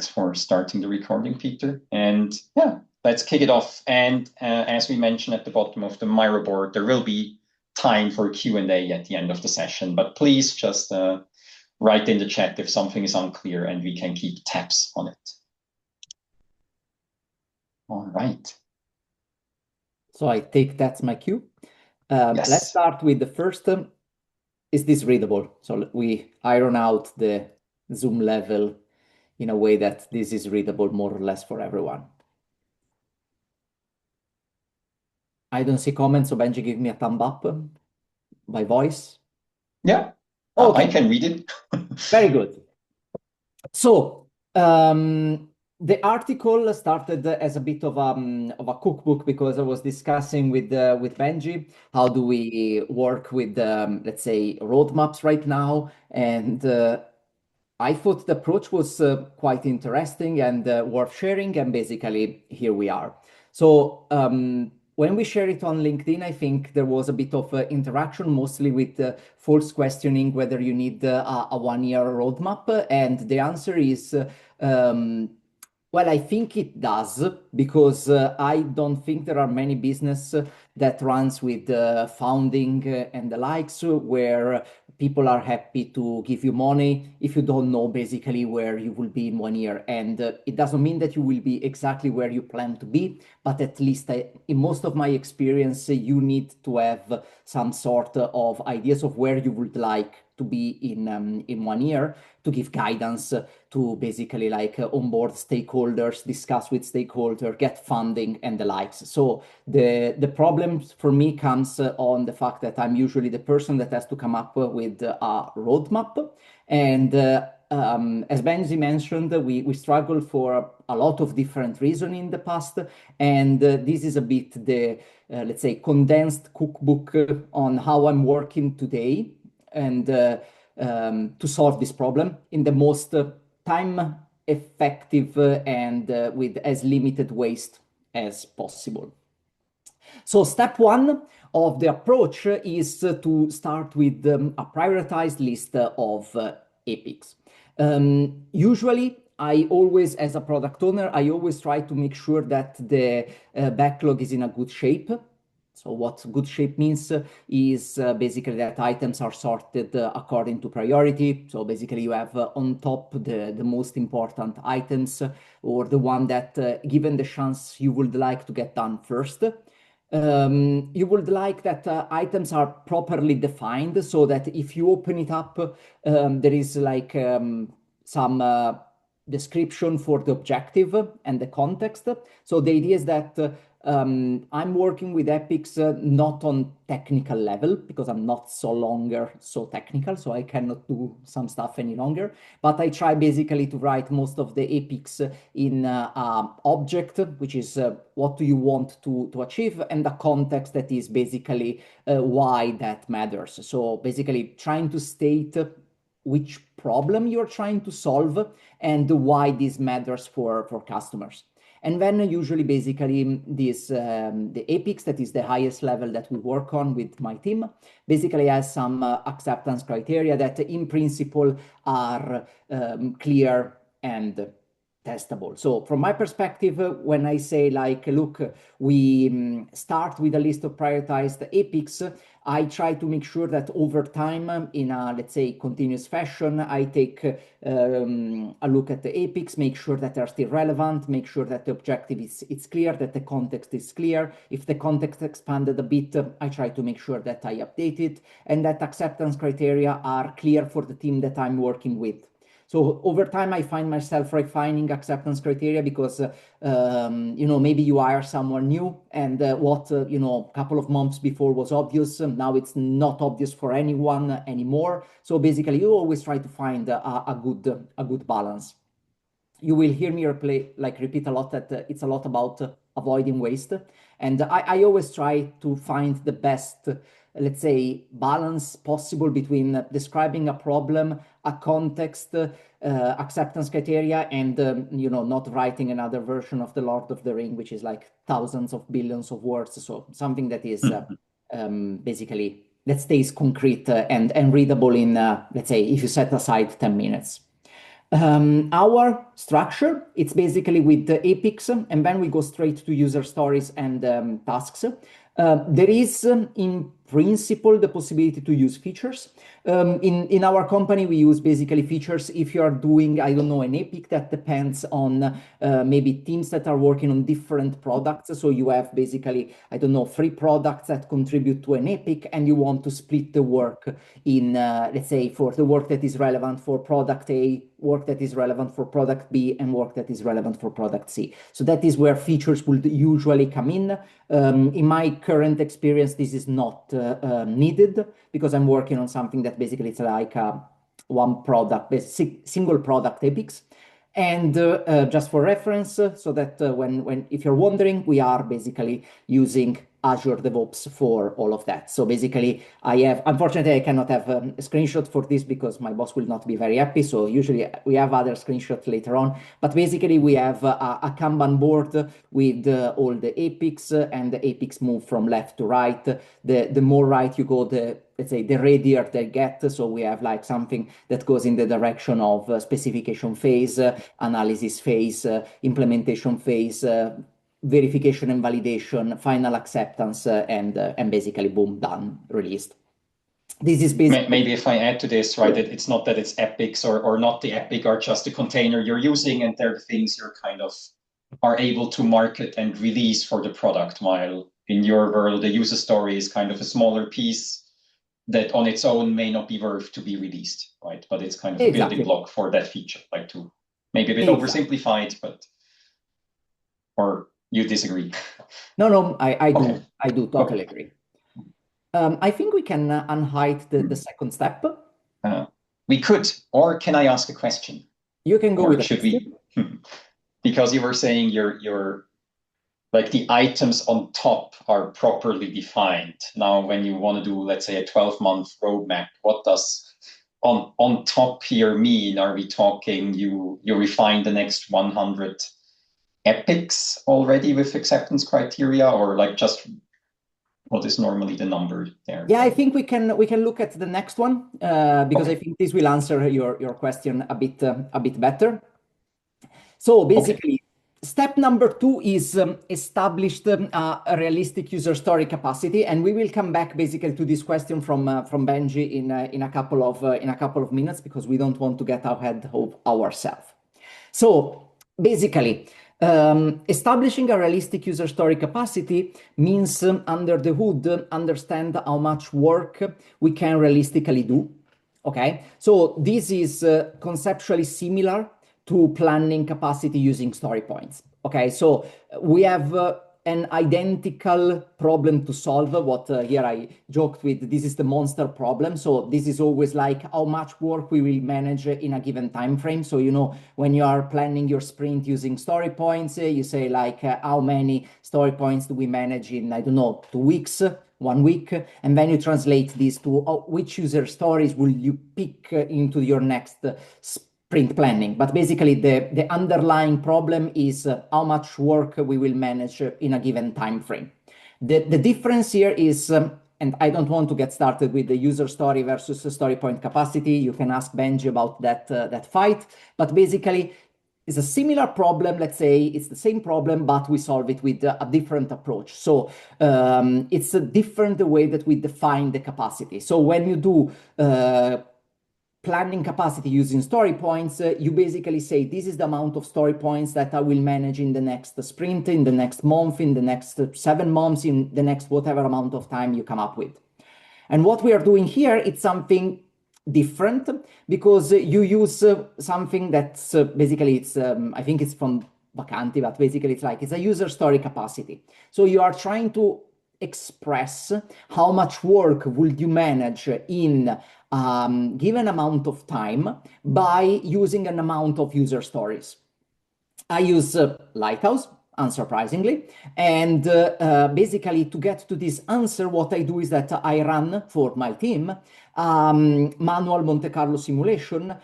Thanks for starting the recording, Peter. And yeah, let's kick it off. And as we mentioned at the bottom of the Miro board, there will be time for Q&A at the end of the session. But please just write in the chat if something is unclear and we can keep tabs on it. All right. So I take that's my cue. Yes. Let's start with the first. Is this readable? So we iron out the Zoom level in a way that this is readable more or less for everyone. I don't see comments, so Benji, give me a thumb up by voice. Yeah, okay. I can read it. Very good. So the article started as a bit of a cookbook because I was discussing with Benji how do we work with let's say roadmaps right now, and I thought the approach was quite interesting and worth sharing, and basically here we are. So when we share it on LinkedIn, I think there was a bit of interaction, mostly with folks questioning whether you need a one-year roadmap, and the answer is well, I think it does, because I don't think there are many business that runs with founding and the likes, where people are happy to give you money if you don't know basically where you will be in 1 year. And it doesn't mean that you will be exactly where you plan to be, but at least in most of my experience, you need to have some sort of ideas of where you would like to be in 1 year, to give guidance, to basically like onboard stakeholders, discuss with stakeholders, get funding and the likes. So the problem for me comes on the fact that I'm usually the person that has to come up with a roadmap. And as Benji mentioned, we struggle for a lot of different reasons in the past. And this is a bit the, let's say, condensed cookbook on how I'm working today, and to solve this problem in the most time effective and with as limited waste as possible. So step one of the approach is to start with a prioritized list of epics. Usually, I always, as a product owner, I always try to make sure that the backlog is in a good shape. So what good shape means is basically that items are sorted according to priority. So basically you have on top the most important items, or the one that given the chance you would like to get done first. You would like that items are properly defined, so that if you open it up, there is like some description for the objective and the context. So the idea is that I'm working with epics not on technical level, because I'm not so longer so technical, so I cannot do some stuff any longer. But I try basically to write most of the epics in object, which is what do you want to achieve, and the context that is basically why that matters. So basically trying to state which problem you're trying to solve and why this matters for customers. And then usually basically this, the epics, that is the highest level that we work on with my team, basically has some acceptance criteria that in principle are clear and testable. So from my perspective, when I say like, look, we start with a list of prioritized epics, I try to make sure that over time, in a, let's say, continuous fashion, I take a look at the epics, make sure that they're still relevant, make sure that the objective is clear, that the context is clear. If the context expanded a bit, I try to make sure that I update it, and that acceptance criteria are clear for the team that I'm working with. So over time, I find myself refining acceptance criteria because, you know, maybe you hire someone new, and what, you know, a couple of months before was obvious, now it's not obvious for anyone anymore. So basically, you always try to find a good balance. You will hear me repeat a lot that it's a lot about avoiding waste. And I always try to find the best, let's say, balance possible between describing a problem, a context, acceptance criteria, and you know, not writing another version of the Lord of the Ring, which is like thousands of billions of words. So something that is basically, that stays concrete and readable in, let's say, if you set aside 10 minutes. Our structure, it's basically with the epics, and then we go straight to user stories and tasks. There is, in principle, the possibility to use features. In our company, we use basically features if you are doing, I don't know, an epic that depends on maybe teams that are working on different products. So you have basically, I don't know, 3 products that contribute to an epic, and you want to split the work in, let's say, for the work that is relevant for product A, work that is relevant for product B, and work that is relevant for product C. So that is where features would usually come in. In my current experience, this is not needed because I'm working on something that basically it's like one product, single product epics. And just for reference, so that when if you're wondering, we are basically using Azure DevOps for all of that. So basically, unfortunately, I cannot have a screenshot for this because my boss will not be very happy. So usually we have other screenshots later on. But basically, we have a Kanban board with all the epics, and the epics move from left to right. The more right you go, let's say, the readier they get. So we have like something that goes in the direction of specification phase, analysis phase, implementation phase, verification and validation, final acceptance, and basically boom, done, released. This is basically maybe if I add to this, right, it's not that it's epics or not the epic are just the container you're using, and they're the things you're kind of are able to market and release for the product, while in your world, the user story is kind of a smaller piece that on its own may not be worth to be released, right? But it's kind of a building block for that feature, like to maybe a bit oversimplified, but or you disagree? No, I do totally agree. I think we can unhide the second step. We could, or can I ask a question? You can go with a question. Because you were saying your like the items on top are properly defined. Now, when you want to do, let's say, a 12-month roadmap, what does on top here mean? Are we talking you refine the next 100 epics already with acceptance criteria, or like just what is normally the number there? Yeah, I think we can look at the next one because I think this will answer your question a bit better. So basically, step number 2 is established a realistic user story capacity, and we will come back basically to this question from Benji in a couple of minutes because we don't want to get ahead of ourselves. So basically, establishing a realistic user story capacity means under the hood, understand how much work we can realistically do. Okay, so this is conceptually similar to planning capacity using story points. Okay, so we have an identical problem to solve. What here I joked with, this is the monster problem. So this is always like how much work we will manage in a given time frame. So you know, when you are planning your sprint using story points, you say like how many story points do we manage in, I don't know, 2 weeks, 1 week, and then you translate these to which user stories will you pick into your next sprint planning. But basically the underlying problem is how much work we will manage in a given time frame. The difference here is, and I don't want to get started with the user story versus the story point capacity. You can ask Benji about that fight, but basically it's a similar problem. Let's say it's the same problem, but we solve it with a different approach. So it's a different way that we define the capacity. So when you do planning capacity using story points, you basically say, this is the amount of story points that I will manage in the next sprint, in the next month, in the next 7 months, in the next whatever amount of time you come up with. And what we are doing here, it's something different because you use something that's basically, it's I think it's from Vacanti, but basically it's a user story capacity. So you are trying to express how much work will you manage in given amount of time by using an amount of user stories. I use Lighthouse, unsurprisingly, and basically to get to this answer, what I do is that I run for my team manual Monte Carlo simulation,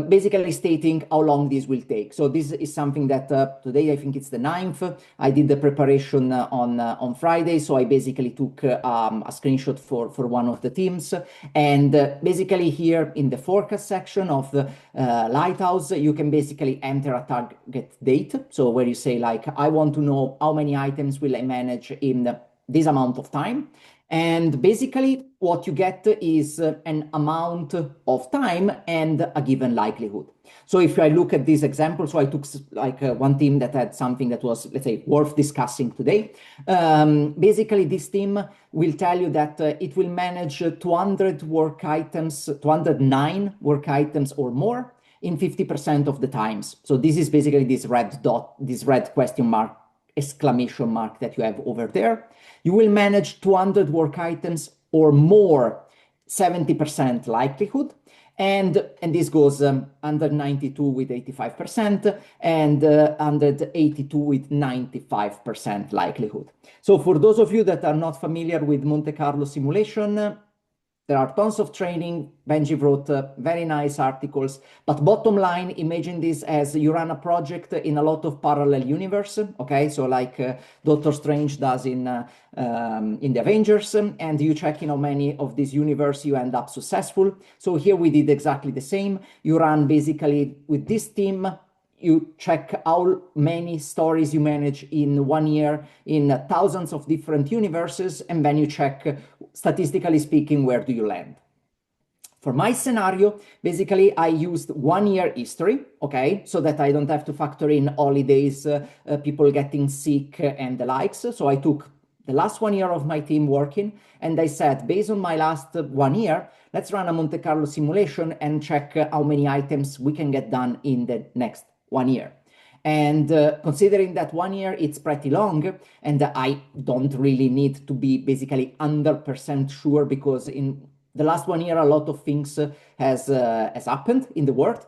basically stating how long this will take. So this is something that today, I think it's the 9th. I did the preparation on Friday. So I basically took a screenshot for one of the teams. And basically here in the forecast section of the Lighthouse, you can basically enter a target date. So where you say like, I want to know how many items will I manage in this amount of time. And basically what you get is an amount of time and a given likelihood. So if I look at this example, so I took like one team that had something that was, let's say, worth discussing today. Basically, this team will tell you that it will manage 200 work items, 209 work items or more in 50% of the times. So this is basically this red dot, this red question mark, exclamation mark that you have over there. You will manage 200 work items or more, 70% likelihood. And this goes under 92 with 85% and 182 with 95% likelihood. So for those of you that are not familiar with Monte Carlo simulation, there are tons of training. Benji wrote very nice articles. But bottom line, imagine this as you run a project in a lot of parallel universe. Okay, so like Doctor Strange does in the Avengers, and you check in how many of this universe you end up successful. So here we did exactly the same. You run basically with this team. You check how many stories you manage in 1 year in thousands of different universes, and then you check, statistically speaking, where do you land. For my scenario, basically, I used 1 year history, okay, so that I don't have to factor in holidays, people getting sick and the likes. So I took the last 1 year of my team working, and I said, based on my last 1 year, let's run a Monte Carlo simulation and check how many items we can get done in the next 1 year. And considering that 1 year, it's pretty long, and I don't really need to be basically 100% sure, because in the last 1 year, a lot of things has happened in the world.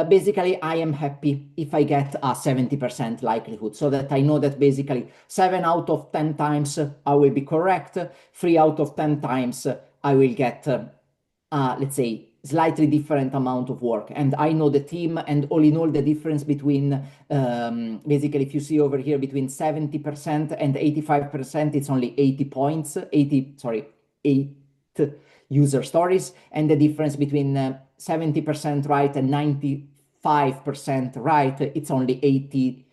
Basically, I am happy if I get a 70% likelihood, so that I know that basically 7 out of 10 times I will be correct, 3 out of 10 times I will get, let's say, slightly different amount of work. And I know the team, and all in all, the difference between, basically, if you see over here, between 70% and 85%, it's only 80 points, 8 user stories. And the difference between 70% right and 95% right, it's only 18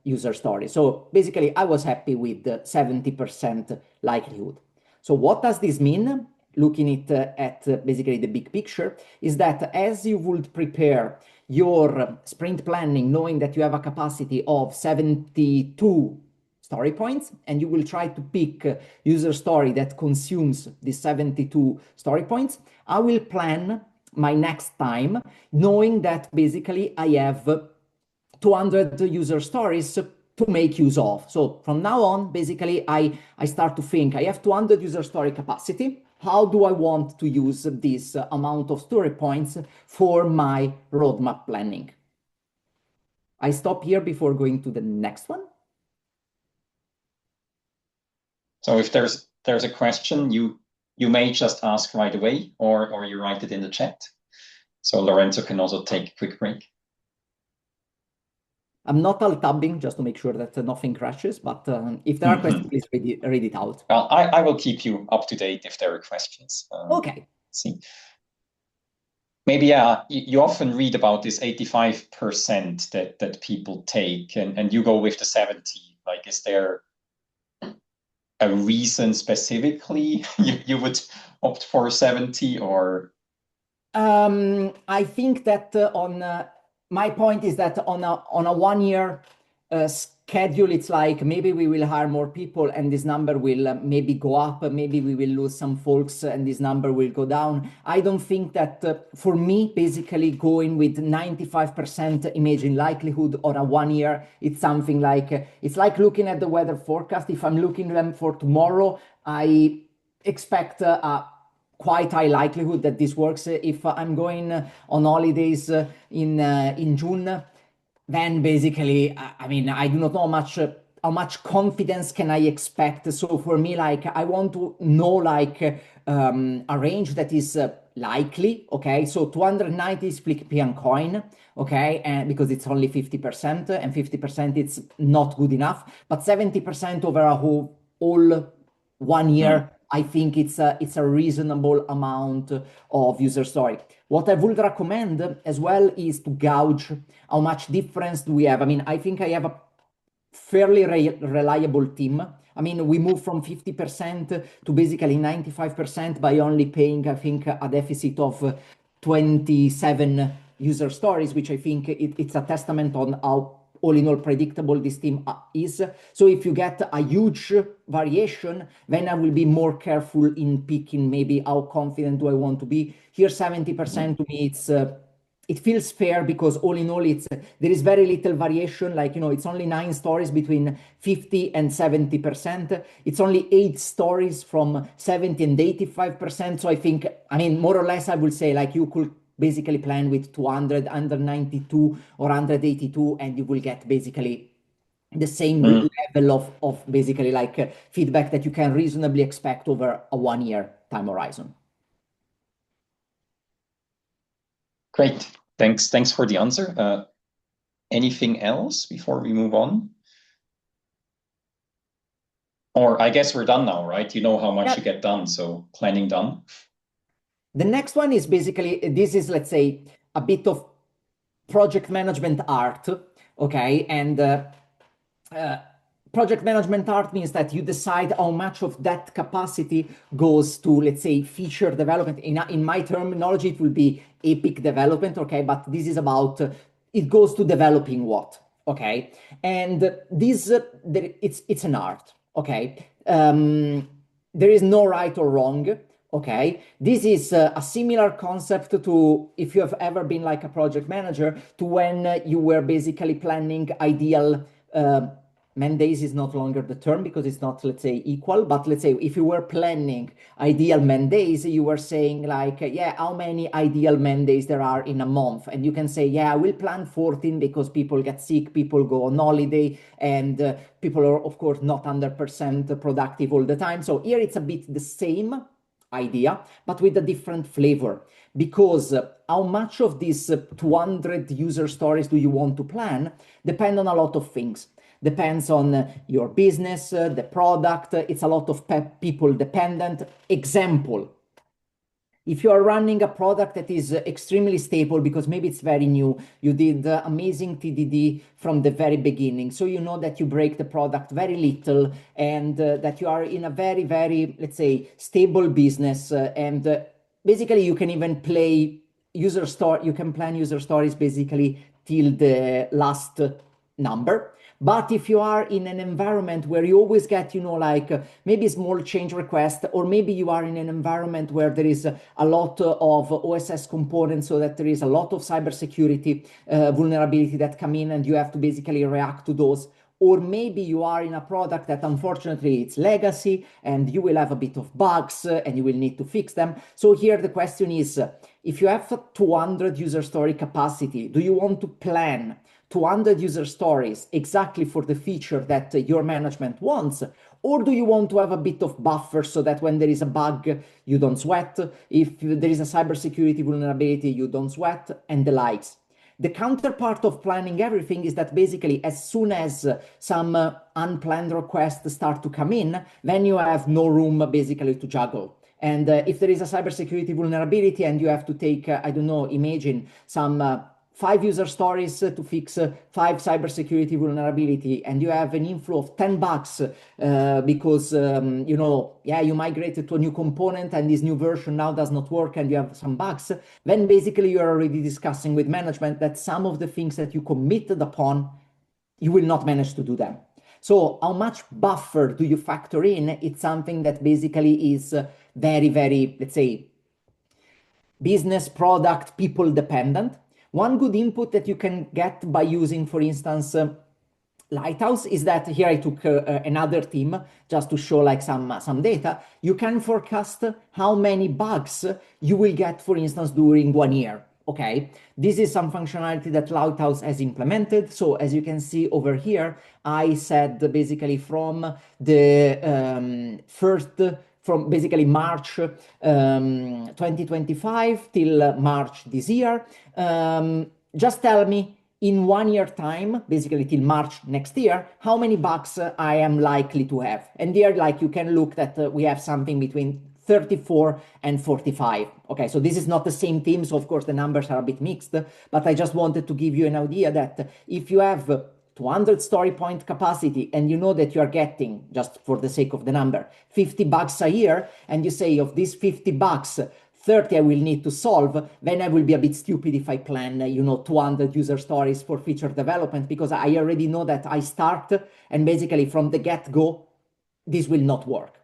user stories. So basically, I was happy with the 70% likelihood. So what does this mean? Looking at basically the big picture, is that as you would prepare your sprint planning, knowing that you have a capacity of 72 story points, and you will try to pick a user story that consumes the 72 story points, I will plan my next time knowing that basically I have 200 user stories to make use of. So from now on, basically, I start to think I have 200 user story capacity. How do I want to use this amount of story points for my roadmap planning? I stop here before going to the next one. So if there's a question, you may just ask right away, or you write it in the chat. So Lorenzo can also take a quick break. I'm not alt-tabbing just to make sure that nothing crashes, but if there are questions, please read it out. Well, I will keep you up to date if there are questions. Okay. See. Maybe, you often read about this 85% that people take, and you go with the 70. Like, is there a reason specifically you would opt for 70, or? I think that my point is that on a 1 year schedule, it's like maybe we will hire more people and this number will maybe go up, maybe we will lose some folks and this number will go down. I don't think that for me, basically going with 95% imaging likelihood on a 1 year, it's something like, it's like looking at the weather forecast. If I'm looking at them for tomorrow, I expect a quite high likelihood that this works. If I'm going on holidays in June, then basically, I mean, I do not know how much how much confidence can I expect? So for me, like I want to know like a range that is likely, okay? So 290 is flipping a coin, okay? And because it's only 50% and 50% it's not good enough, but 70% over a whole all 1 year, I think it's a reasonable amount of user story. What I would recommend as well is to gauge how much difference do we have. I mean, I think I have a fairly reliable team. I mean, we moved from 50% to basically 95% by only paying, I think, a deficit of 27 user stories, which I think it's a testament on how all in all predictable this team is. So if you get a huge variation, then I will be more careful in picking maybe how confident do I want to be. Here, 70% to me, it feels fair because all in all, there is very little variation. Like, it's only 9 stories between 50 and 70%. It's only 8 stories from 70 and 85%. So I think, I mean, more or less, I would say like you could basically plan with 200, under 92 or 182, and you will get basically the same level of basically like feedback that you can reasonably expect over a 1 year time horizon. Great. Thanks for the answer. Anything else before we move on? Or I guess we're done now, right? You know how much you get done, so planning done. The next one is basically, this is, let's say, a bit of project management art, okay? And project management art means that you decide how much of that capacity goes to, let's say, feature development. In my terminology, it will be epic development, okay? But this is about, it goes to developing what, okay? And this, it's an art, okay? There is no right or wrong. Okay, this is a similar concept to if you have ever been like a project manager to when you were basically planning ideal man days is not longer the term because it's not, let's say, equal, but let's say if you were planning ideal man days, you were saying like, yeah, how many ideal man days there are in a month? And you can say, yeah, I will plan 14 because people get sick, people go on holiday, and people are, of course, not 100% productive all the time. So here it's a bit the same idea, but with a different flavor, because how much of these 200 user stories do you want to plan depend on a lot of things. Depends on your business, the product. It's a lot of people dependent. Example, if you are running a product that is extremely stable because maybe it's very new, you did amazing TDD from the very beginning, so you know that you break the product very little and that you are in a very, very, let's say, stable business, and basically you can even play you can plan user stories basically till the last number. But if you are in an environment where you always get, like maybe small change request, or maybe you are in an environment where there is a lot of OSS components, so that there is a lot of cybersecurity vulnerability that come in and you have to basically react to those. Or maybe you are in a product that unfortunately it's legacy and you will have a bit of bugs and you will need to fix them. So here the question is, if you have 200 user story capacity, do you want to plan 200 user stories exactly for the feature that your management wants? Or do you want to have a bit of buffer so that when there is a bug, you don't sweat? If there is a cybersecurity vulnerability, you don't sweat, and the likes. The counterpart of planning everything is that basically as soon as some unplanned requests start to come in, then you have no room basically to juggle. And if there is a cybersecurity vulnerability and you have to take, I don't know, imagine some 5 user stories to fix 5 cybersecurity vulnerability, and you have an inflow of 10 bucks because, you migrated to a new component and this new version now does not work and you have some bugs, then basically you're already discussing with management that some of the things that you committed upon, you will not manage to do them. So how much buffer do you factor in? It's something that basically is very, very, let's say, business, product, people dependent. One good input that you can get by using, for instance, Lighthouse is that here I took another team just to show like some data. You can forecast how many bugs you will get, for instance, during 1 year. Okay, this is some functionality that Lighthouse has implemented. So as you can see over here, I said basically from the from basically March 2025 till March this year. Just tell me in 1 year time, basically till March next year, how many bucks I am likely to have. And there, like you can look that we have something between 34 and 45. Okay, so this is not the same team, so of course the numbers are a bit mixed, but I just wanted to give you an idea that if you have 200 story point capacity and you know that you are getting, just for the sake of the number, 50 bucks a year, and you say of these 50 bucks, 30 I will need to solve, then I will be a bit stupid if I plan, 200 user stories for feature development, because I already know that I start and basically from the get-go, this will not work.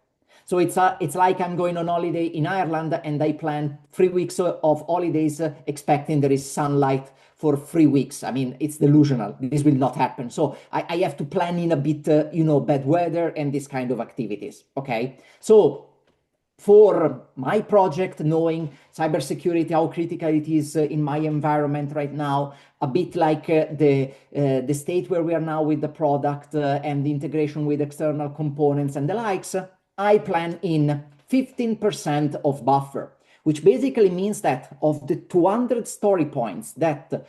So it's like I'm going on holiday in Ireland and I plan 3 weeks of holidays expecting there is sunlight for 3 weeks. I mean, it's delusional. This will not happen. So I have to plan in a bit, bad weather and this kind of activities. Okay. So for my project, knowing cybersecurity, how critical it is in my environment right now, a bit like the state where we are now with the product and the integration with external components and the likes, I plan in 15% of buffer, which basically means that of the 200 story points that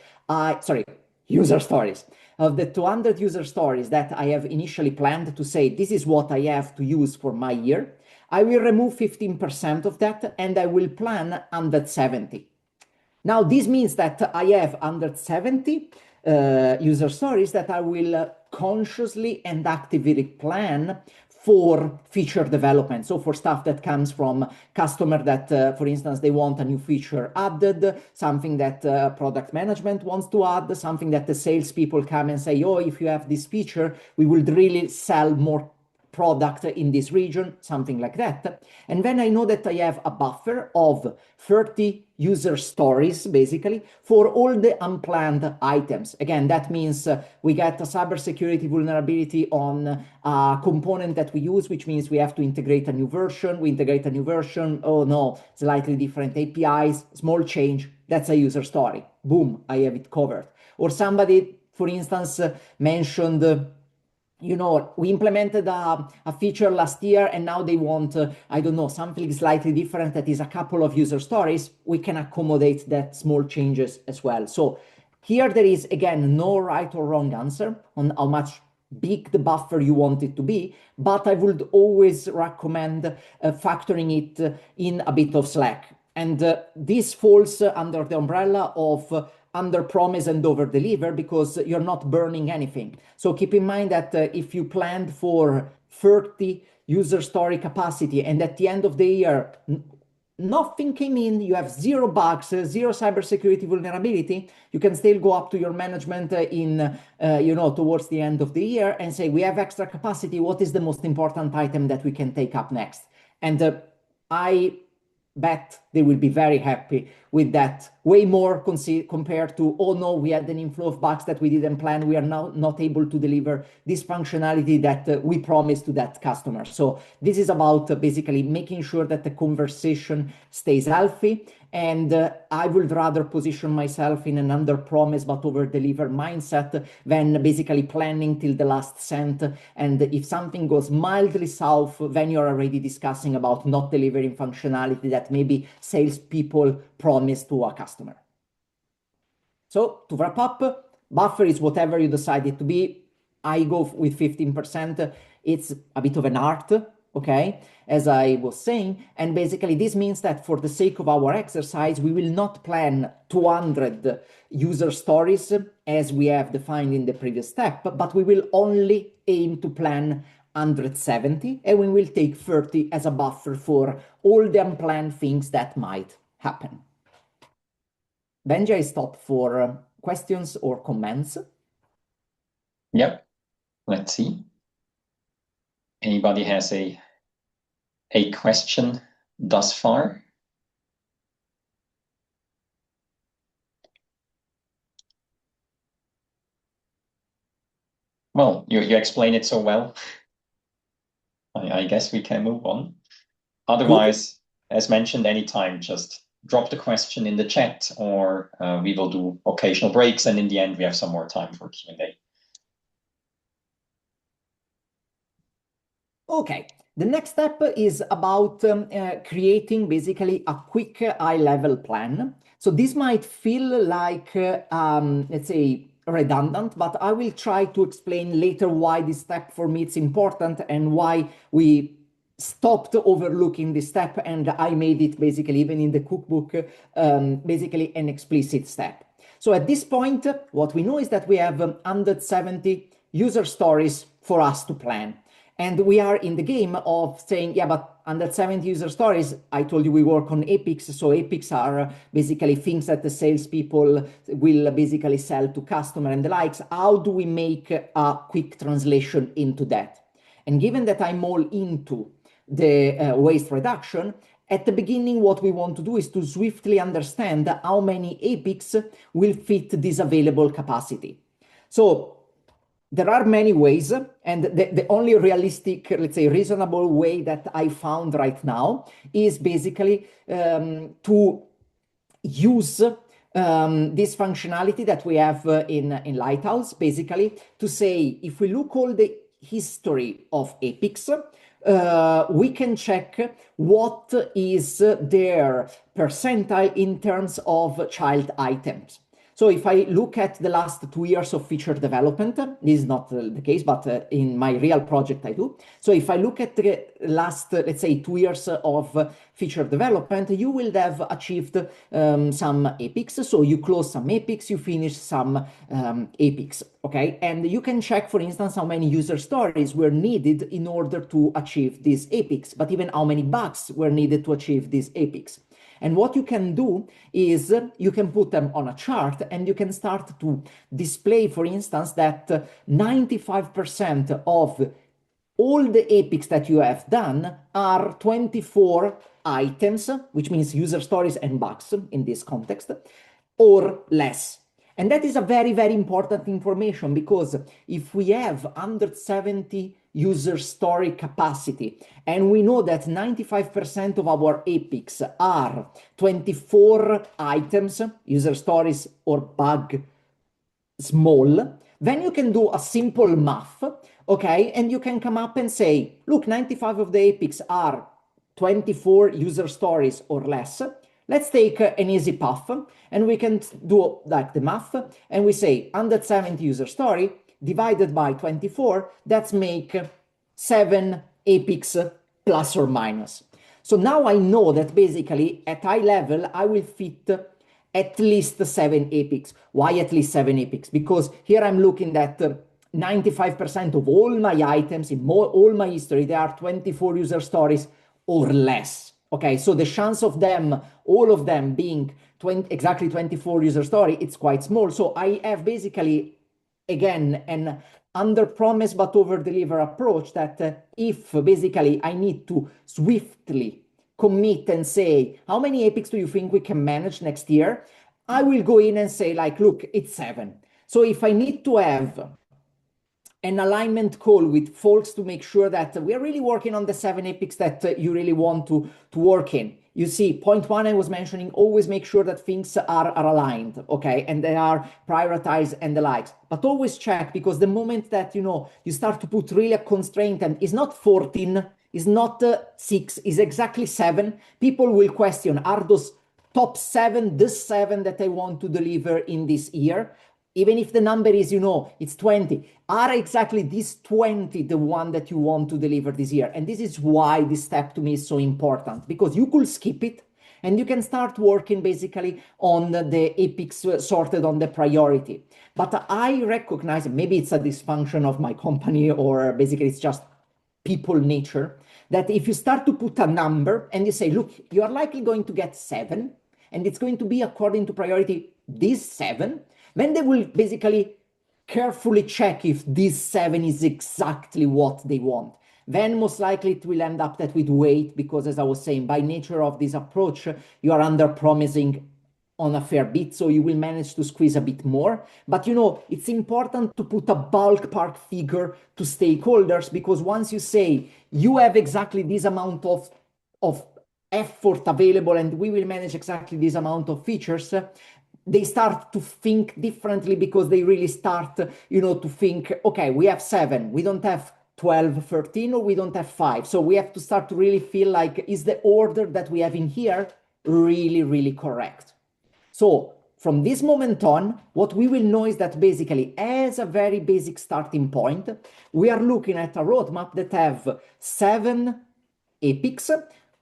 user stories, of the 200 user stories that I have initially planned to say, this is what I have to use for my year, I will remove 15% of that and I will plan 170. Now, this means that I have 170 user stories that I will consciously and actively plan for feature development. So for stuff that comes from customer that, for instance, they want a new feature added, something that product management wants to add, something that the salespeople come and say, oh, if you have this feature, we will really sell more product in this region, something like that. And then I know that I have a buffer of 30 user stories, basically, for all the unplanned items. Again, that means we get a cybersecurity vulnerability on a component that we use, which means we have to integrate a new version. We integrate a new version. Oh no, slightly different APIs, small change. That's a user story. Boom, I have it covered. Or somebody, for instance, mentioned we implemented a feature last year and now they want, I don't know, something slightly different that is a couple of user stories. We can accommodate that small changes as well. So here there is, again, no right or wrong answer on how much big the buffer you want it to be, but I would always recommend factoring it in a bit of slack. And this falls under the umbrella of under promise and over deliver, because you're not burning anything. So keep in mind that if you planned for 30 user story capacity and at the end of the year nothing came in, you have 0 bugs, 0 cybersecurity vulnerability, you can still go up to your management towards the end of the year and say, we have extra capacity, what is the most important item that we can take up next? And I bet they will be very happy with that, way more compared to, oh no, we had an inflow of bugs that we didn't plan, we are now not able to deliver this functionality that we promised to that customer. So this is about basically making sure that the conversation stays healthy, and I would rather position myself in an under promise but over deliver mindset than basically planning till the last cent, and if something goes mildly south, then you're already discussing about not delivering functionality that maybe salespeople promise to a customer. So to wrap up, buffer is whatever you decide it to be. I go with 15%. It's a bit of an art, okay, as I was saying. And basically this means that for the sake of our exercise, we will not plan 200 user stories as we have defined in the previous step, but we will only aim to plan 170, and we will take 30 as a buffer for all the unplanned things that might happen. Benji, I stop for questions or comments. Yep. Let's see. Anybody has a question thus far? Well, you explain it so well. I guess we can move on. Otherwise, as mentioned, anytime, just drop the question in the chat, or we will do occasional breaks, and in the end we have some more time for Q&A. Okay, the next step is about creating basically a quick high-level plan. So this might feel like, let's say, redundant, but I will try to explain later why this step for me is important and why we stopped overlooking this step, and I made it basically, even in the cookbook, basically an explicit step. So at this point, what we know is that we have 170 user stories for us to plan. And we are in the game of saying, yeah, but 170 user stories, I told you we work on epics. So epics are basically things that the salespeople will basically sell to customer and the likes. How do we make a quick translation into that? And given that I'm all into the waste reduction, at the beginning, what we want to do is to swiftly understand how many epics will fit this available capacity. So there are many ways, and the only realistic, let's say, reasonable way that I found right now is basically to use this functionality that we have in Lighthouse, basically, to say, if we look all the history of epics, we can check what is their percentile in terms of child items. So if I look at the last 2 years of feature development, this is not the case, but in my real project I do. So if I look at the last, let's say, 2 years of feature development, you will have achieved some epics. So you close some epics, you finish some epics, okay? And you can check, for instance, how many user stories were needed in order to achieve these epics, but even how many bugs were needed to achieve these epics. And what you can do is you can put them on a chart and you can start to display, for instance, that 95% of all the epics that you have done are 24 items, which means user stories and bugs in this context, or less. And that is a very, very important information, because if we have 170 user story capacity, and we know that 95% of our epics are 24 items, user stories or bug small, then you can do a simple math, okay? And you can come up and say, look, 95 of the epics are 24 user stories or less. Let's take an easy path, and we can do like the math, and we say 170 user story divided by 24, that's make 7 epics plus or minus. So now I know that basically at high level, I will fit at least 7 epics. Why at least 7 epics? Because here I'm looking at 95% of all my items in all my history, there are 24 user stories or less. Okay, so the chance of them, all of them being exactly 24 user story, it's quite small. So I have basically, again, an under promise but over deliver approach that if basically I need to swiftly commit and say, how many epics do you think we can manage next year? I will go in and say like, look, it's 7. So if I need to have an alignment call with folks to make sure that we're really working on the 7 epics that you really want to work in. You see, point 1 I was mentioning, always make sure that things are aligned, okay, and they are prioritized and the likes. But always check, because the moment that, you know, you start to put really a constraint and it's not 14, it's not 6, it's exactly 7, people will question, are those top 7 the 7 that I want to deliver in this year? Even if the number is, you know, it's 20, are exactly these 20 the one that you want to deliver this year? And this is why this step to me is so important, because you could skip it and you can start working basically on the epics sorted on the priority. But I recognize, maybe it's a dysfunction of my company, or basically it's just people nature, that if you start to put a number and you say, look, you are likely going to get 7, and it's going to be according to priority this 7, then they will basically carefully check if this 7 is exactly what they want. Then most likely it will end up that with weight, because as I was saying, by nature of this approach, you are under promising on a fair bit, so you will manage to squeeze a bit more. But you know, it's important to put a ballpark figure to stakeholders, because once you say you have exactly this amount of effort available and we will manage exactly this amount of features, they start to think differently because they really start, to think, okay, we have 7, we don't have 12, 13, or we don't have 5. So we have to start to really feel like, is the order that we have in here really, really correct? So from this moment on, what we will know is that basically, as a very basic starting point, we are looking at a roadmap that have 7 epics,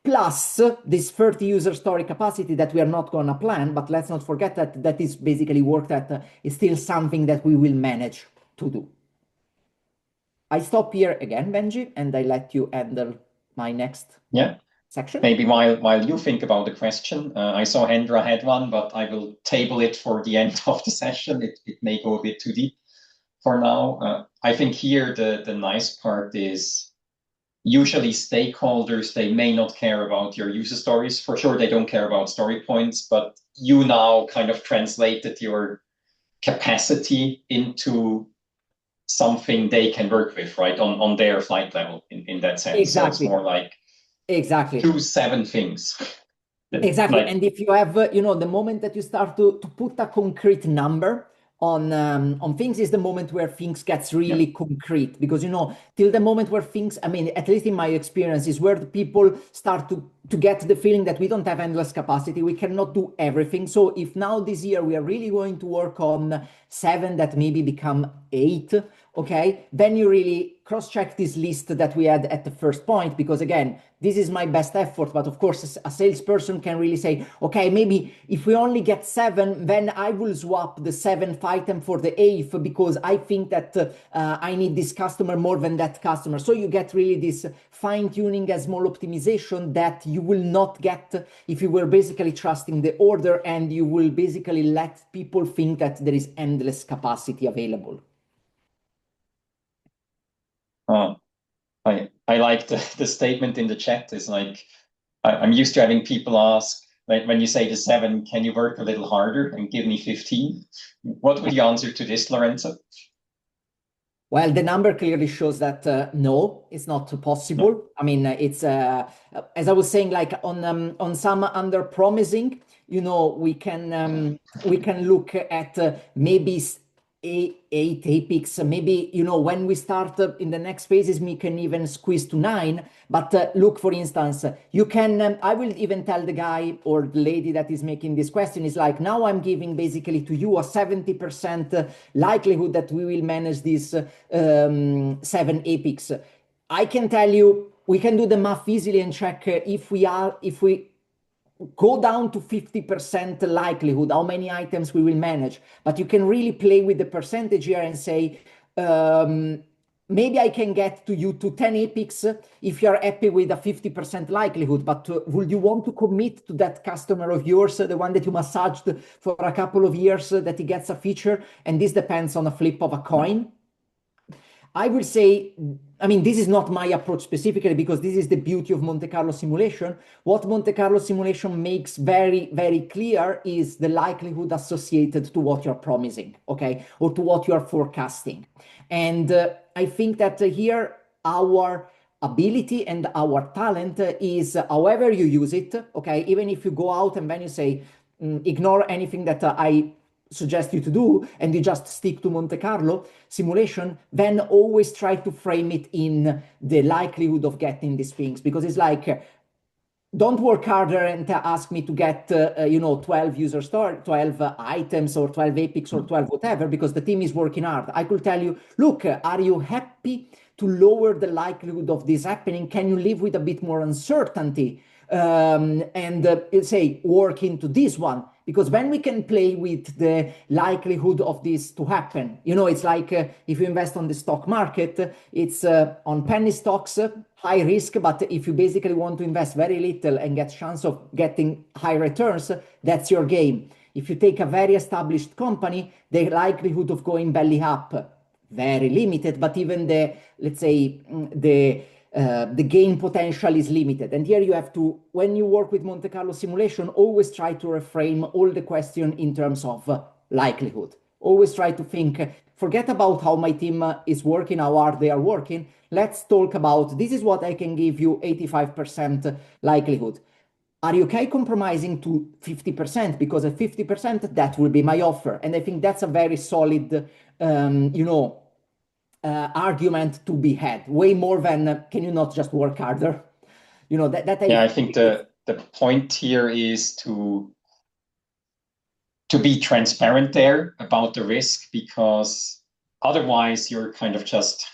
plus this 30 user story capacity that we are not going to plan, but let's not forget that that is basically work that is still something that we will manage to do. I stop here again, Benji, and I let you handle my next section. Maybe while you think about the question, I saw Hendra had one, but I will table it for the end of the session. It may go a bit too deep for now. I think here the nice part is usually stakeholders, they may not care about your user stories. For sure, they don't care about story points, but you now kind of translated your capacity into something they can work with, right? On their flight level in that sense. Exactly. So it's more like choose 7 things. Exactly. And if you have, the moment that you start to put a concrete number on things is the moment where things gets really concrete, because till the moment where things, I mean, at least in my experience, is where the people start to get the feeling that we don't have endless capacity, we cannot do everything. So if now this year we are really going to work on 7 that maybe become 8, okay, then you really cross-check this list that we had at the first point, because again, this is my best effort. But of course, a salesperson can really say, okay, maybe if we only get 7, then I will swap the 7th item for the 8th because I think that I need this customer more than that customer. So you get really this fine-tuning and small optimization that you will not get if you were basically trusting the order and you will basically let people think that there is endless capacity available. I like the statement in the chat. Is like, I'm used to having people ask, like, when you say the 7, can you work a little harder and give me 15? What would you answer to this, Lorenzo? Well, the number clearly shows that no, it's not possible. No. I mean, it's as I was saying, like on some under promising, we can look at maybe 8 epics, maybe when we start in the next phases we can even squeeze to 9. But look, for instance, you can I will even tell the guy or the lady that is making this question is like, now I'm giving basically to you a 70% likelihood that we will manage these 7 epics. I can tell you, we can do the math easily and check if we go down to 50% likelihood, how many items we will manage. But you can really play with the percentage here and say, maybe I can get to you to 10 epics if you're happy with a 50% likelihood. But would you want to commit to that customer of yours, the one that you massaged for a couple of years, that he gets a feature? And this depends on a flip of a coin. I will say, I mean, this is not my approach specifically because this is the beauty of Monte Carlo simulation. What Monte Carlo simulation makes very, very clear is the likelihood associated to what you're promising, okay, or to what you are forecasting. And I think that here our ability and our talent is however you use it, okay, even if you go out and then you say, ignore anything that I suggest you to do and you just stick to Monte Carlo simulation, then always try to frame it in the likelihood of getting these things, because it's like, don't work harder and ask me to get 12 user story, 12 items or 12 epics or 12 whatever, because the team is working hard. I could tell you, look, are you happy to lower the likelihood of this happening? Can you live with a bit more uncertainty? And say work into this one, because when we can play with the likelihood of this to happen, it's like if you invest on the stock market, it's on penny stocks, high risk, but if you basically want to invest very little and get chance of getting high returns, that's your game. If you take a very established company, the likelihood of going belly up, very limited, but even let's say the gain potential is limited. And here you have to, when you work with Monte Carlo simulation, always try to reframe all the question in terms of likelihood. Always try to think, forget about how my team is working, how hard they are working. Let's talk about, this is what I can give you 85% likelihood. are you okay compromising to 50%? Because at 50%, that will be my offer. And I think that's a very solid, argument to be had, way more than can you not just work harder? That I Yeah, I think think the point here is to be transparent there about the risk, because otherwise you're kind of just,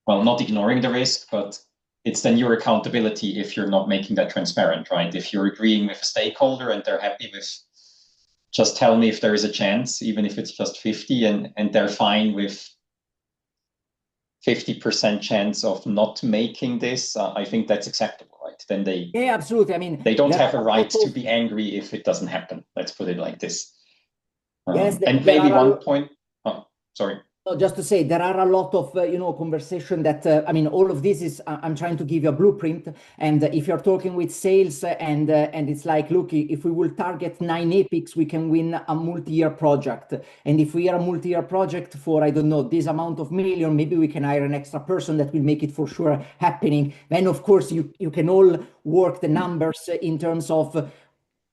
well, not ignoring the risk, but it's then your accountability if you're not making that transparent, right? If you're agreeing with a stakeholder and they're happy with just tell me if there is a chance, even if it's just 50, and they're fine with 50% chance of not making this, I think that's acceptable, right? Then Yeah, absolutely. I mean, they don't there have a are a right lot to of, be angry if it doesn't happen. Let's put it like this. yes, And there maybe are one point. Oh, sorry. no, just to say, there are a lot of conversation that I mean, all of this is I'm trying to give you a blueprint. And if you're talking with sales and it's like, look, if we will target 9 epics, we can win a multi-year project. And if we are a multi-year project for I don't know this amount of million, maybe we can hire an extra person that will make it for sure happening. Then of course you can all work the numbers in terms of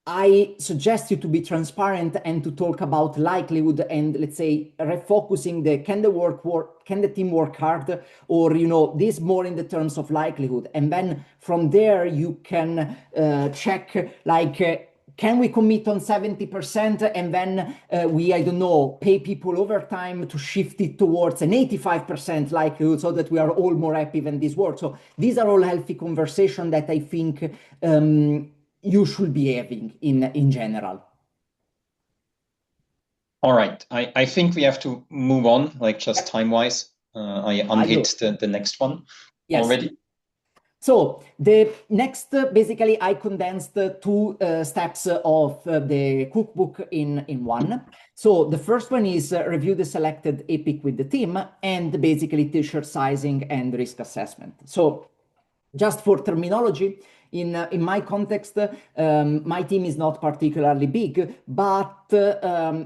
I suggest you to be transparent and to talk about likelihood and let's say refocusing the can the team work hard, or this more in the terms of likelihood, and then from there you can check like can we commit on 70% and then we I don't know pay people overtime to shift it towards an 85% likelihood so that we are all more happy when this works. So these are all healthy conversation that I think you should be having in general. All right. I think we have to move on, like just time-wise. I I do. unhit the next one Yes. already. So the next, basically, I condensed two steps of the cookbook in one. So the first one is review the selected epic with the team and basically t-shirt sizing and risk assessment. So just for terminology, in my context, my team is not particularly big, but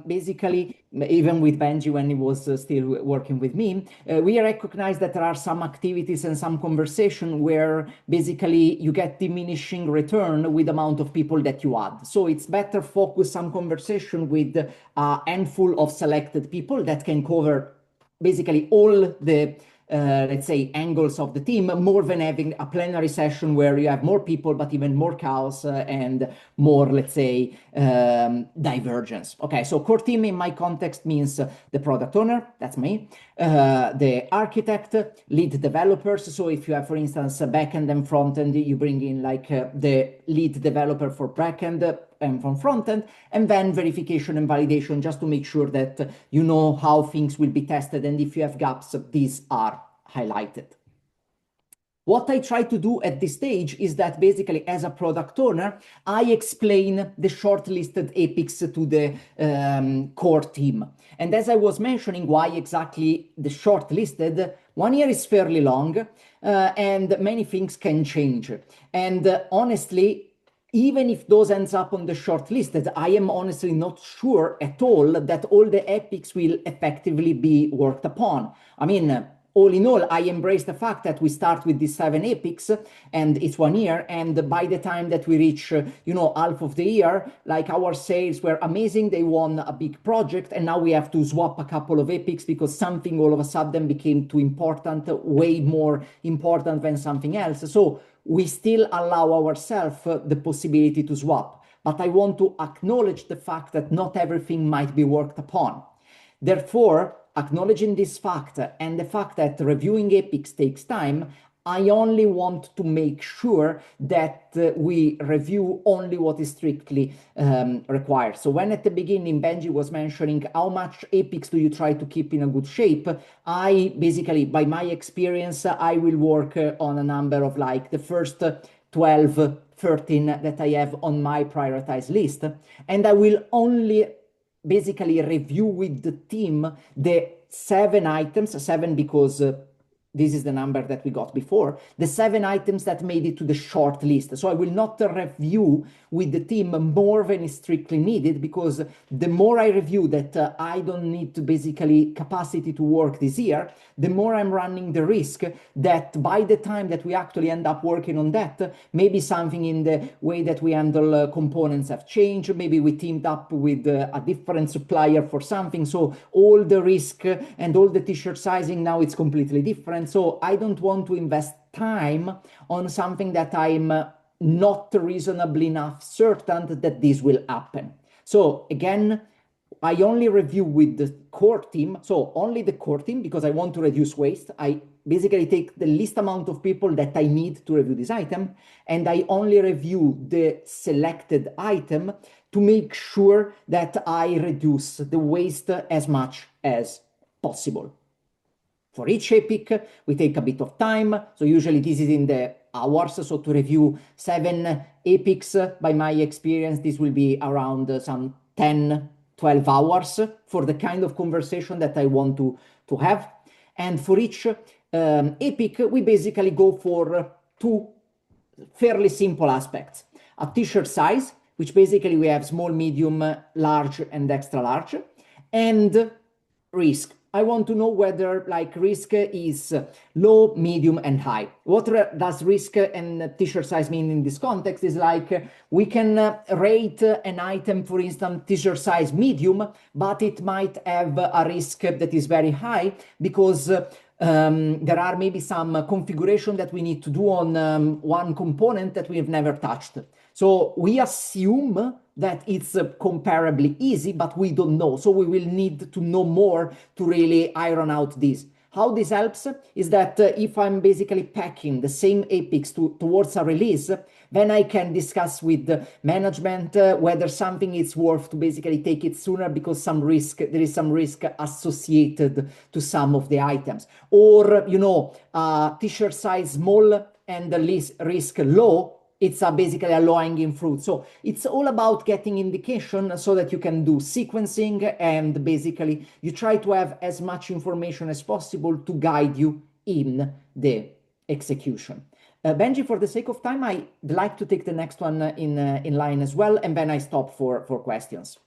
basically, even with Benji when he was still working with me, we recognize that there are some activities and some conversation where basically you get diminishing return with the amount of people that you add. So it's better focus some conversation with a handful of selected people that can cover basically all the let's say angles of the team, more than having a plenary session where you have more people but even more chaos and more, let's say, divergence. Okay, so core team in my context means the product owner, that's me, the architect, lead developers. So if you have, for instance, a backend and frontend, you bring in like the lead developer for backend and from frontend, and then verification and validation just to make sure that you know how things will be tested, and if you have gaps, these are highlighted. What I try to do at this stage is that basically as a product owner, I explain the shortlisted epics to the core team. And as I was mentioning, why exactly the shortlisted, 1 year is fairly long and many things can change. And honestly, even if those ends up on the shortlisted, I am honestly not sure at all that all the epics will effectively be worked upon. I mean, all in all, I embrace the fact that we start with these 7 epics and it's 1 year. And by the time that we reach, half of the year, like our sales were amazing. They won a big project and now we have to swap a couple of epics because something all of a sudden became too important, way more important than something else. So we still allow ourselves the possibility to swap. But I want to acknowledge the fact that not everything might be worked upon. Therefore, acknowledging this fact and the fact that reviewing epics takes time, I only want to make sure that we review only what is strictly required. So when at the beginning Benji was mentioning how much epics do you try to keep in a good shape, I basically, by my experience, I will work on a number of like the first 12, 13 that I have on my prioritized list. And I will only basically review with the team the 7 items, 7 because this is the number that we got before, the 7 items that made it to the short list. So I will not review with the team more than is strictly needed, because the more I review that I don't need to basically capacity to work this year, the more I'm running the risk that by the time that we actually end up working on that, maybe something in the way that we handle components have changed, maybe we teamed up with a different supplier for something, so all the risk and all the t-shirt sizing now it's completely different. So I don't want to invest time on something that I'm not reasonably enough certain that this will happen. So again, I only review with the core team, so only the core team, because I want to reduce waste. I basically take the least amount of people that I need to review this item, and I only review the selected item to make sure that I reduce the waste as much as possible. For each epic, we take a bit of time. So usually this is in the hours. So to review 7 epics, by my experience, this will be around some 10, 12 hours for the kind of conversation that I want to have. And for each epic, we basically go for 2 fairly simple aspects. A t-shirt size, which basically we have small, medium, large, and extra large, and risk. I want to know whether like risk is low, medium, and high. What does risk and t-shirt size mean in this context is like we can rate an item, for instance, t-shirt size medium, but it might have a risk that is very high because there are maybe some configuration that we need to do on one component that we have never touched. So we assume that it's comparably easy, but we don't know. So we will need to know more to really iron out this. How this helps is that if I'm basically packing the same epics towards a release, then I can discuss with the management whether something is worth to basically take it sooner because there is some risk associated to some of the items. Or, you know, t-shirt size small and the risk low, it's basically a low-hanging fruit. So it's all about getting indication so that you can do sequencing, and basically you try to have as much information as possible to guide you in the execution. Benji, for the sake of time, I'd like to take the next one in line as well, and then I stop for questions.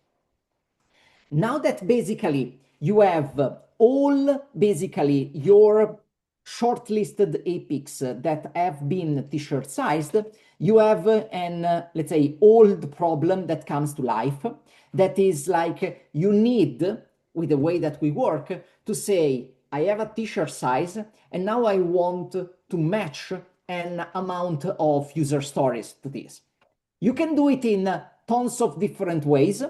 Now that basically you have all basically your shortlisted epics that have been t-shirt sized, you have an, let's say, old problem that comes to life. That is like you need, with the way that we work, to say, I have a t-shirt size, and now I want to match an amount of user stories to this. You can do it in tons of different ways.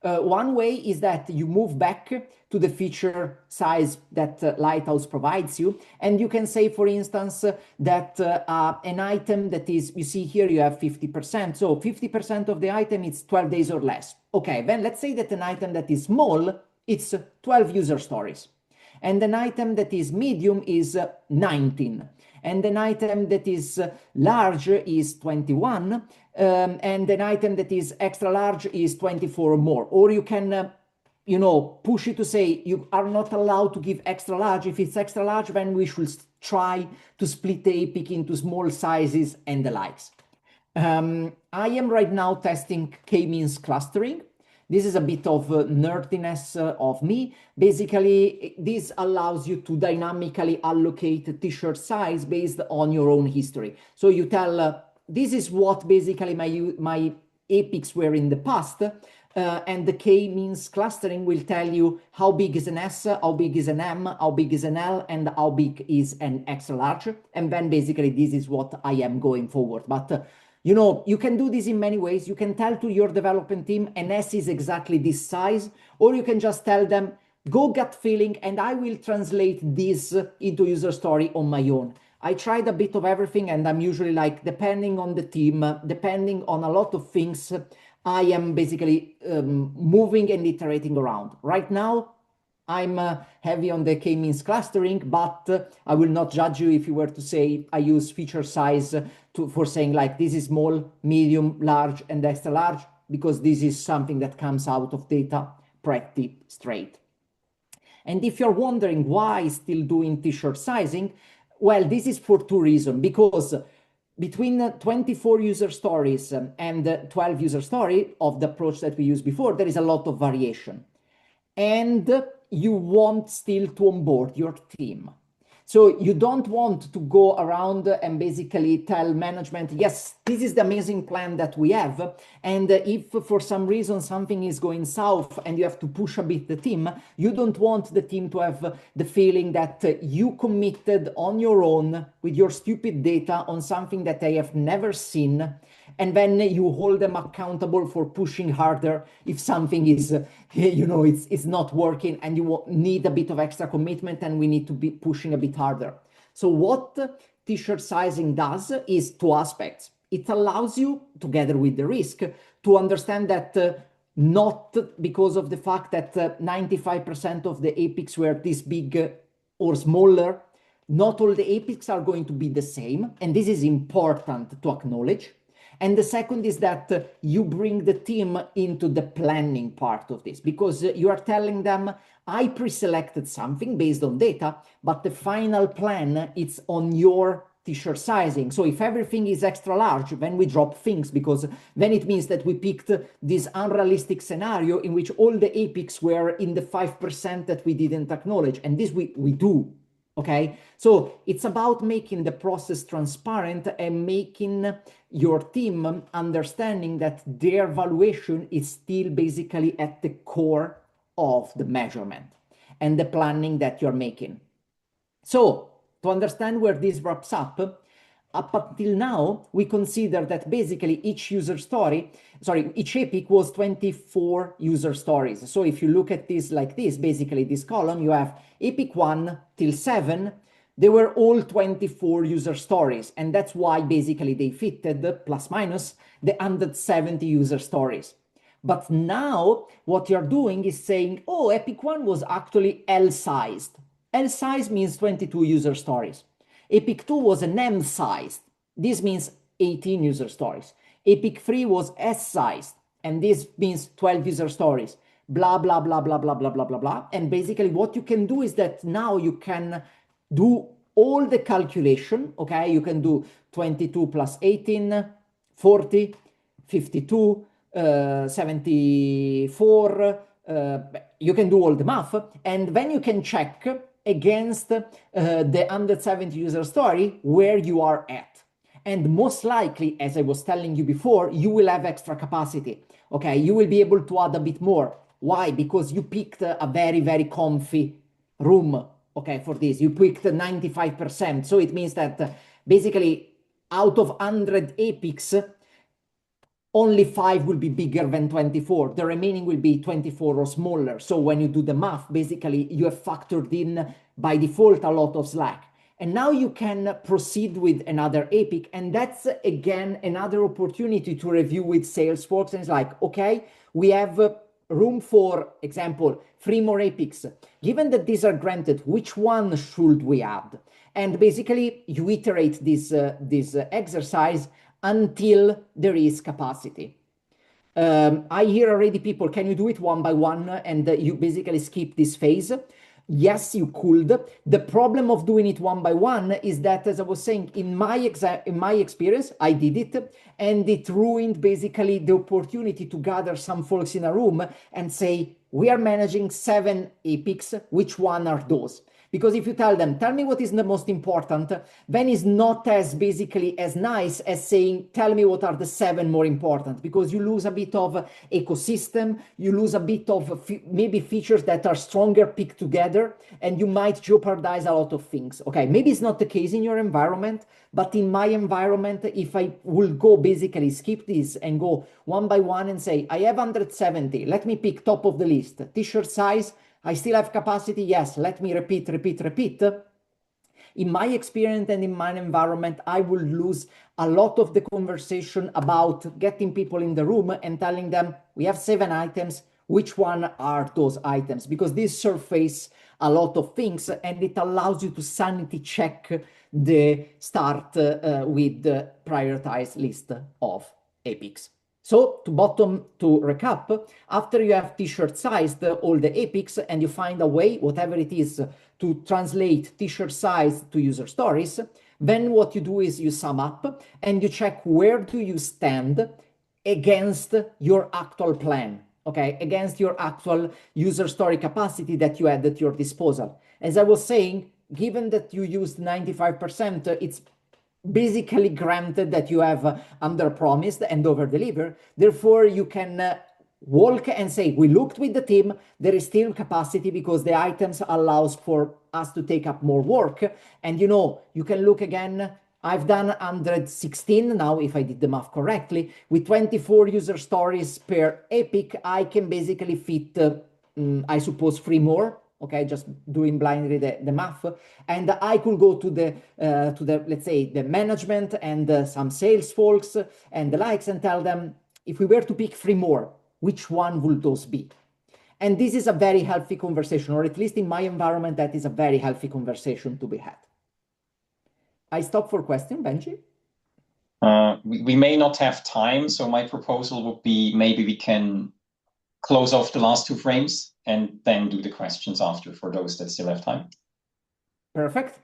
One way is that you move back to the feature size that Lighthouse provides you. And you can say, for instance, that an item that is, you see here, you have 50%. So 50% of the item is 12 days or less. Okay, then let's say that an item that is small, it's 12 user stories. And an item that is medium is 19. And an item that is large is 21. And an item that is extra large is 24 or more. Or you can, you know, push it to say you are not allowed to give extra large. If it's extra large, then we should try to split the epic into small sizes and the likes. I am right now testing k-means clustering. This is a bit of nerdiness of me. Basically, this allows you to dynamically allocate t-shirt size based on your own history. So you tell, this is what basically my epics were in the past, and the k-means clustering will tell you how big is an S, how big is an M, how big is an L, and how big is an extra large. And then basically this is what I am going forward. But you know, you can do this in many ways. You can tell to your development team an S is exactly this size, or you can just tell them, go gut feeling, and I will translate this into user story on my own. I tried a bit of everything, and I'm usually like, depending on the team, depending on a lot of things, I am basically moving and iterating around. Right now, I'm heavy on the k-means clustering, but I will not judge you if you were to say I use feature size for saying like this is small, medium, large, and extra large, because this is something that comes out of data pretty straight. And if you're wondering why still doing t-shirt sizing, Well, this is for two reasons, because between 24 user stories and 12 user story of the approach that we used before, there is a lot of variation. And you want still to onboard your team. So you don't want to go around and basically tell management, yes, this is the amazing plan that we have. And if for some reason something is going south and you have to push a bit the team, you don't want the team to have the feeling that you committed on your own with your stupid data on something that they have never seen. And then you hold them accountable for pushing harder if something is, it's not working and you need a bit of extra commitment and we need to be pushing a bit harder. So what t-shirt sizing does is two aspects. It allows you, together with the risk, to understand that not because of the fact that 95% of the epics were this big or smaller, not all the epics are going to be the same. And this is important to acknowledge. And the second is that you bring the team into the planning part of this, because you are telling them, I pre-selected something based on data, but the final plan, it's on your t-shirt sizing. So if everything is extra large, then we drop things, because then it means that we picked this unrealistic scenario in which all the epics were in the 5% that we didn't acknowledge. And this we do. Okay, so it's about making the process transparent and making your team understanding that their valuation is still basically at the core of the measurement and the planning that you're making. So to understand where this wraps up until now, we consider that basically each epic was 24 user stories. So if you look at this like this, basically this column, you have epic 1 till 7, they were all 24 user stories. And that's why basically they fitted plus minus the 170 user stories. But now what you're doing is saying, oh, epic 1 was actually L-sized. L-size means 22 user stories. Epic 2 was an M-sized. This means 18 user stories. Epic 3 was S-sized, and this means 12 user stories. Blah, blah, blah, blah, blah, blah, blah, blah, blah. And basically what you can do is that now you can do all the calculation, okay? You can do 22 plus 18, 40, 52, 74, you can do all the math, and then you can check against the 170 user story where you are at. And most likely, as I was telling you before, you will have extra capacity. Okay, you will be able to add a bit more. Why? Because you picked a very, very comfy room, okay, for this. You picked 95%. So it means that basically out of 100 epics, only 5 will be bigger than 24. The remaining will be 24 or smaller. So when you do the math, basically you have factored in by default a lot of slack. And now you can proceed with another epic. And that's again another opportunity to review with Salesforce. And it's like, okay, we have room for example 3 more epics. Given that these are granted, which one should we add? And basically you iterate this exercise until there is capacity. I hear already people, can you do it one by one? And you basically skip this phase. Yes, you could. The problem of doing it one by one is that, as I was saying, in my experience, I did it, and it ruined basically the opportunity to gather some folks in a room and say, we are managing 7 epics, which one are those? Because if you tell them, tell me what is the most important, then it's not as basically as nice as saying, tell me what are the 7 more important, because you lose a bit of ecosystem, you lose a bit of maybe features that are stronger picked together, and you might jeopardize a lot of things. Okay, maybe it's not the case in your environment, but in my environment, if I will go basically skip this and go one by one and say, I have 170, let me pick top of the list, t-shirt size, I still have capacity, yes, let me repeat. In my experience and in my environment, I will lose a lot of the conversation about getting people in the room and telling them, we have 7 items, which one are those items? Because this surface a lot of things and it allows you to sanity check the start with the prioritized list of epics. So to recap, after you have t-shirt sized all the epics and you find a way, whatever it is, to translate t-shirt size to user stories, then what you do is you sum up and you check where do you stand against your actual plan, okay, against your actual user story capacity that you had at your disposal. As I was saying, given that you used 95%, it's basically granted that you have under-promised and over-delivered. Therefore, you can walk and say, we looked with the team, there is still capacity because the items allows for us to take up more work. And you can look again, I've done 116 now, if I did the math correctly, with 24 user stories per epic, I can basically fit, I suppose, 3 more. Okay, just doing blindly the math, and I could go to the let's say the management and some sales folks and the likes and tell them, if we were to pick 3 more, which one would those be? And this is a very healthy conversation, or at least in my environment, that is a very healthy conversation to be had. I stop for question, Benji. We may not have time, so my proposal would be maybe we can close off the last 2 frames and then do the questions after for those that still have time. Perfect.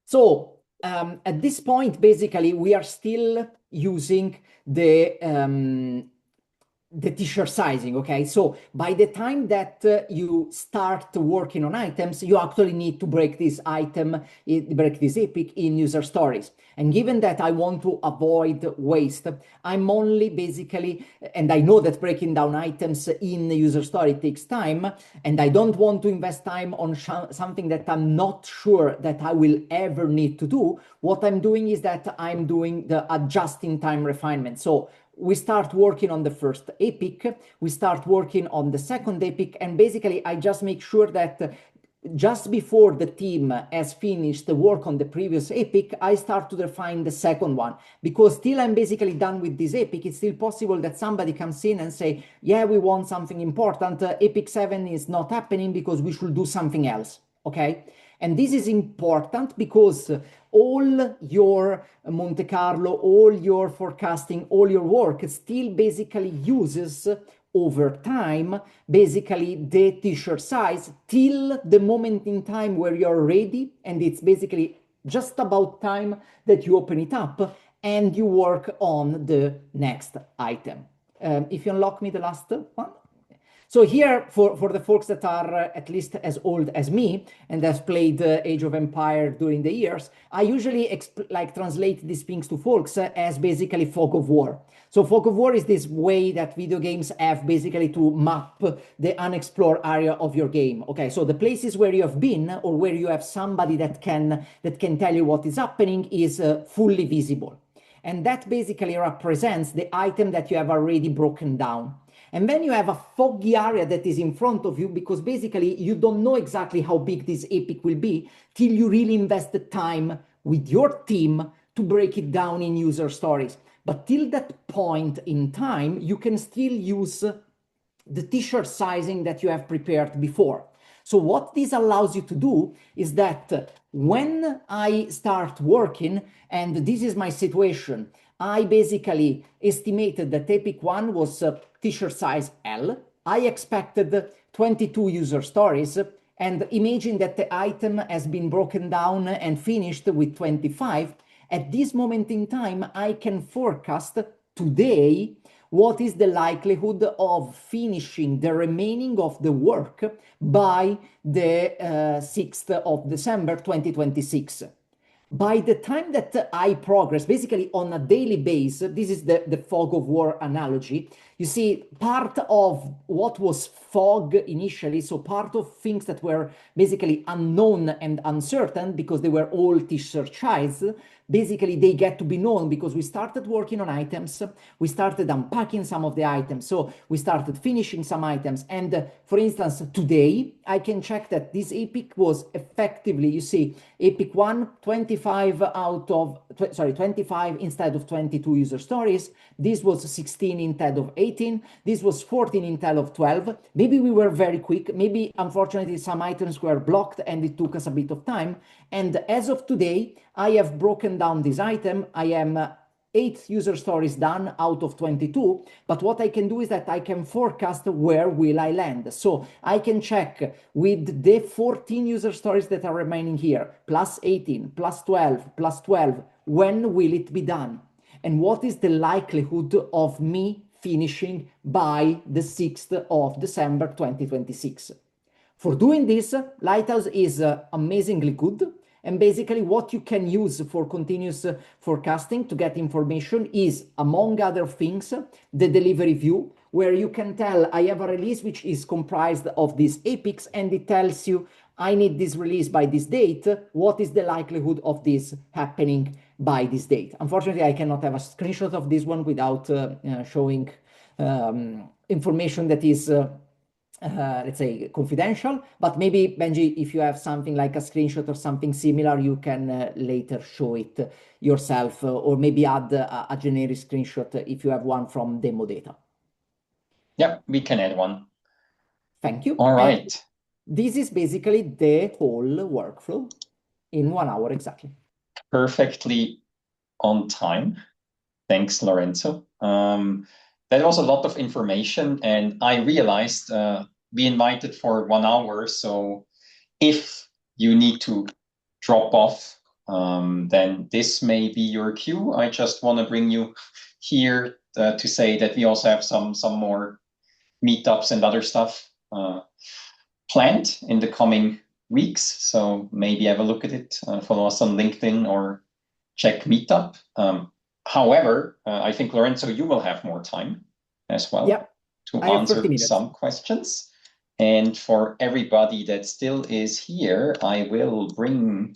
So at this point, basically, we are still using the t-shirt sizing, okay? So by the time that you start working on items, you actually need to break this break this epic in user stories. And given that I want to avoid waste, I'm only basically, and I know that breaking down items in the user story takes time, and I don't want to invest time on something that I'm not sure that I will ever need to do. What I'm doing is that I'm doing the just-in-time refinement. So we start working on the first epic, we start working on the second epic, and basically I just make sure that just before the team has finished the work on the previous epic, I start to refine the second one, because till I'm basically done with this epic, it's still possible that somebody comes in and say, yeah, we want something important, epic 7 is not happening because we should do something else, okay? And this is important because all your Monte Carlo, all your forecasting, all your work still basically uses over time, basically the t-shirt size till the moment in time where you're ready. And it's basically just about time that you open it up and you work on the next item. If you unlock me the last one. So here, for the folks that are at least as old as me and has played Age of Empire during the years, I usually translate these things to folks as basically fog of war. So fog of war is this way that video games have basically to map the unexplored area of your game. Okay, so the places where you have been or where you have somebody that can tell you what is happening is fully visible. And that basically represents the item that you have already broken down. And then you have a foggy area that is in front of you because basically you don't know exactly how big this epic will be till you really invest the time with your team to break it down in user stories. But till that point in time, you can still use the t-shirt sizing that you have prepared before. So what this allows you to do is that when I start working, and this is my situation, I basically estimated that Epic 1 was t-shirt size L. I expected 22 user stories, and imagine that the item has been broken down and finished with 25. At this moment in time, I can forecast today what is the likelihood of finishing the remaining of the work by the 6th of December 2026. By the time that I progress, basically on a daily basis, this is the fog of war analogy. You see, part of what was fog initially, so part of things that were basically unknown and uncertain because they were all t-shirt size, basically they get to be known because we started working on items, we started unpacking some of the items, so we started finishing some items. And for instance, today I can check that this epic was effectively, you see, epic 1, 25 instead of 22 user stories. This was 16 instead of 18. This was 14 instead of 12. Maybe we were very quick. Maybe, unfortunately, some items were blocked and it took us a bit of time. And as of today, I have broken down this item. I am 8 user stories done out of 22, but what I can do is that I can forecast where will I land. So I can check with the 14 user stories that are remaining here, plus 18, plus 12, plus 12, when will it be done? And what is the likelihood of me finishing by the 6th of December 2026? For doing this, Lighthouse is amazingly good. And basically what you can use for continuous forecasting to get information is, among other things, the delivery view, where you can tell I have a release which is comprised of these epics, and it tells you I need this release by this date. What is the likelihood of this happening by this date? Unfortunately, I cannot have a screenshot of this one without showing information that is let's say confidential, but maybe Benji, if you have something like a screenshot or something similar, you can later show it yourself, or maybe add a generic screenshot if you have one from demo data. Yeah, we can add one. Thank you. All right. And this is basically the whole workflow in 1 hour exactly. Perfectly on time. Thanks, Lorenzo. That was a lot of information, and I realized we invited for 1 hour. So if you need to drop off, then this may be your cue. I just want to bring you here to say that we also have some more meetups and other stuff planned in the coming weeks. So maybe have a look at it, follow us on LinkedIn or check Meetup. However, I think, Lorenzo, you will have more time as well to answer some questions. And for everybody that still is here, I will bring,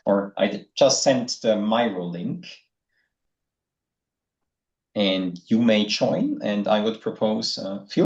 or I just sent the Miro link. And you may join, and I would propose, feel